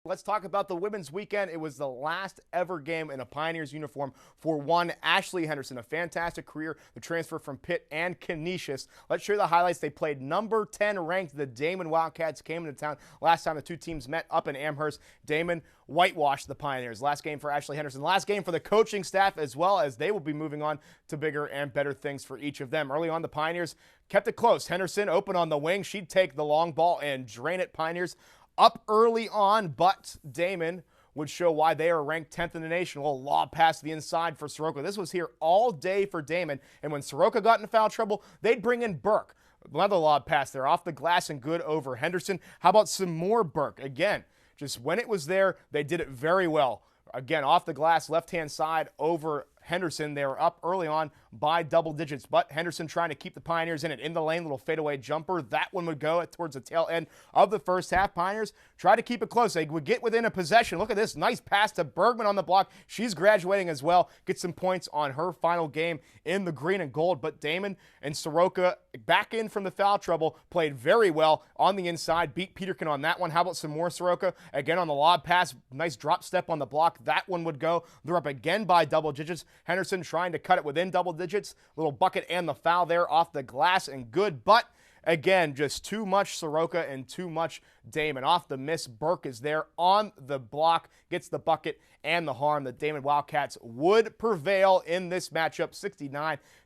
Let's talk about the women's weekend. It was the last ever game in a Pioneers uniform for one Ashley Henderson, a fantastic career, the transfer from Pitt and Canisius. Let's show you the highlights. They played number 10 ranked. The Daemen Wildcats came into town last time the two teams met up in Amherst. Daemen whitewashed the Pioneers. Last game for Ashley Henderson. Last game for the coaching staff as well, as they will be moving on to bigger and better things for each of them. Early on, the Pioneers kept it close. Henderson open on the wing. She'd take the long ball and drain it. Pioneers up early on, but Daemen would show why they are ranked 10th in the nation. A little lob pass to the inside for Soroka. This was here all day for Daemen, and when Soroka got in foul trouble, they'd bring in Burke. Another lob pass there off the glass and good over Henderson. How about some more Burke? Again, just when it was there, they did it very well. Again, off the glass, left-hand side over Henderson. They were up early on by double digits, but Henderson trying to keep the Pioneers in it. In the lane, little fadeaway jumper. That one would go towards the tail end of the first half. Pioneers try to keep it close. They would get within a possession. Look at this. Nice pass to Bergman on the block. She's graduating as well. Get some points on her final game in the green and gold. But Daemen and Soroka back in from the foul trouble. Played very well on the inside. Beat Peterkin on that one. How about some more Soroka? Again on the lob pass. Nice drop step on the block. That one would go. They're up again by double digits. Henderson trying to cut it within double digits. Little bucket and the foul there off the glass and good. But again, just too much Soroka and too much Daemen. Off the miss, Burke is there on the block, gets the bucket and the harm. The Daemen Wildcats would prevail in this matchup,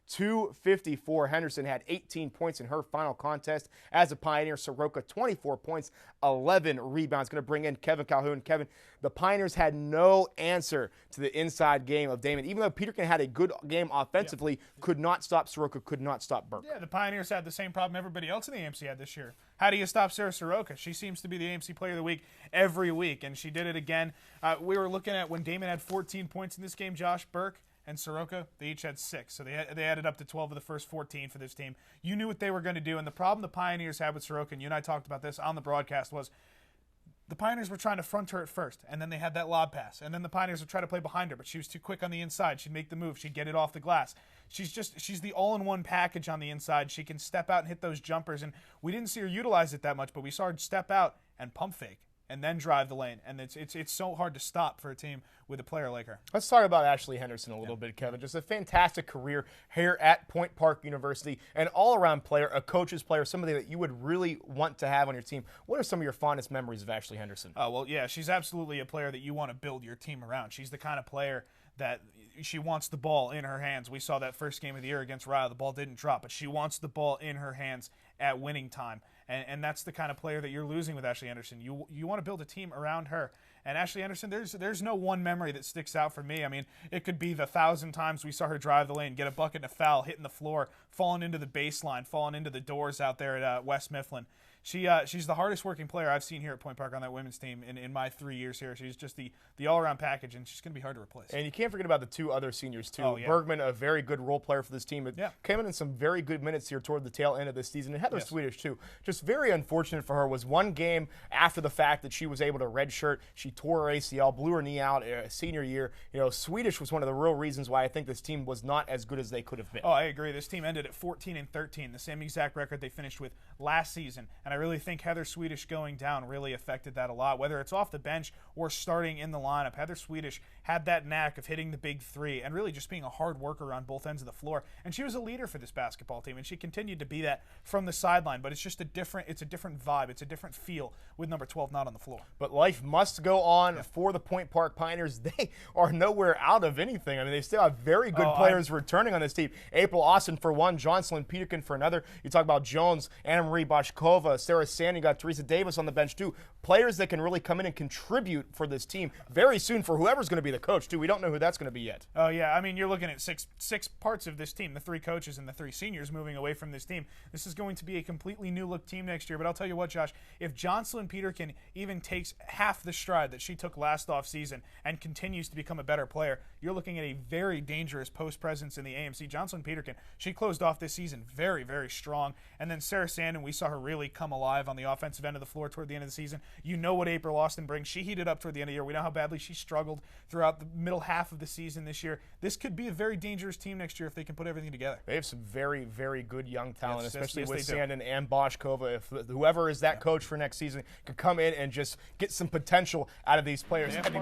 69-54. Henderson had 18 points in her final contest as a Pioneer. Soroka, 24 points, 11 rebounds. Going to bring in Kevin Calhoun. Kevin, the Pioneers had no answer to the inside game of Daemen. Even though Peterkin had a good game offensively, could not stop Soroka, could not stop Burke. Yeah, the Pioneers had the same problem everybody else in the AMC had this year. How do you stop Sarah Soroka? She seems to be the AMC Player of the Week every week, and she did it again. We were looking at when Daemen had 14 points in this game. Josh, Burke, and Soroka, they each had 6. So they added up to 12 of the first 14 for this team. You knew what they were going to do, and the problem the Pioneers had with Soroka, and you and I talked about this on the broadcast, was the Pioneers were trying to front her at first, and then they had that lob pass, and then the Pioneers would try to play behind her, but she was too quick on the inside. She'd make the move. She'd get it off the glass. She's the all-in-one package on the inside. She can step out and hit those jumpers, and we didn't see her utilize it that much, but we saw her step out and pump fake and then drive the lane, and it's so hard to stop for a team with a player like her. Let's talk about Ashley Henderson a little bit, Kevin. Just a fantastic career here at Point Park University, an all-around player, a coach's player, somebody that you would really want to have on your team. What are some of your fondest memories of Ashley Henderson? Oh, well, yeah, she's absolutely a player that you want to build your team around. She's the kind of player that she wants the ball in her hands. We saw that first game of the year against Ryle. The ball didn't drop, but she wants the ball in her hands at winning time. And that's the kind of player that you're losing with Ashley Henderson. You want to build a team around her. And Ashley Henderson, there's no one memory that sticks out for me. I mean, it could be the 1,000 times we saw her drive the lane, get a bucket and a foul, hitting the floor, falling into the baseline, falling into the doors out there at West Mifflin. She's the hardest working player I've seen here at Point Park on that women's team in my 3 years here. She's just the all-around package, and she's going to be hard to replace. And you can't forget about the two other seniors, too. Oh, yeah. Bergman, a very good role player for this team. Yeah. Came in some very good minutes here toward the tail end of this season. And Heather Swedish, too. Just very unfortunate for her was one game after the fact that she was able to redshirt. She tore her ACL, blew her knee out senior year. You know, Swedish was one of the real reasons why I think this team was not as good as they could have been. Oh, I agree. This team ended at 14-13, the same exact record they finished with last season. And I really think Heather Swedish going down really affected that a lot, whether it's off the bench or starting in the lineup. Heather Swedish had that knack of hitting the big three and really just being a hard worker on both ends of the floor. And she was a leader for this basketball team, and she continued to be that from the sideline. But it's just a different vibe. It's a different feel with number 12 not on the floor. But life must go on for the Point Park Pioneers. They are nowhere out of anything. I mean, they still have very good players returning on this team. April Austin for one, Jocelyn Peterkin for another. You talk about Jones, Anna Marie Boshkova, Sarah Sand. You got Teresa Davis on the bench, too. Players that can really come in and contribute for this team very soon for whoever's going to be the coach, too. We don't know who that's going to be yet. Oh, yeah. I mean, you're looking at six parts of this team, the 3 coaches and the 3 seniors moving away from this team. This is going to be a completely new-look team next year. But I'll tell you what, Josh, if Jocelyn Peterkin even takes half the stride that she took last offseason and continues to become a better player, you're looking at a very dangerous post presence in the AMC. Jocelyn Peterkin, she closed off this season very, very strong. And then Sarah Sandin, we saw her really come alive on the offensive end of the floor toward the end of the season. You know what April Austin brings. She heated up toward the end of the year. We know how badly she struggled throughout the middle half of the season this year. This could be a very dangerous team next year if they can put everything together. They have some very, very good young talent, especially yes, with they do. Sandin and Boschkova. If whoever is that coach for next season could come in and just get some potential out of these players. They have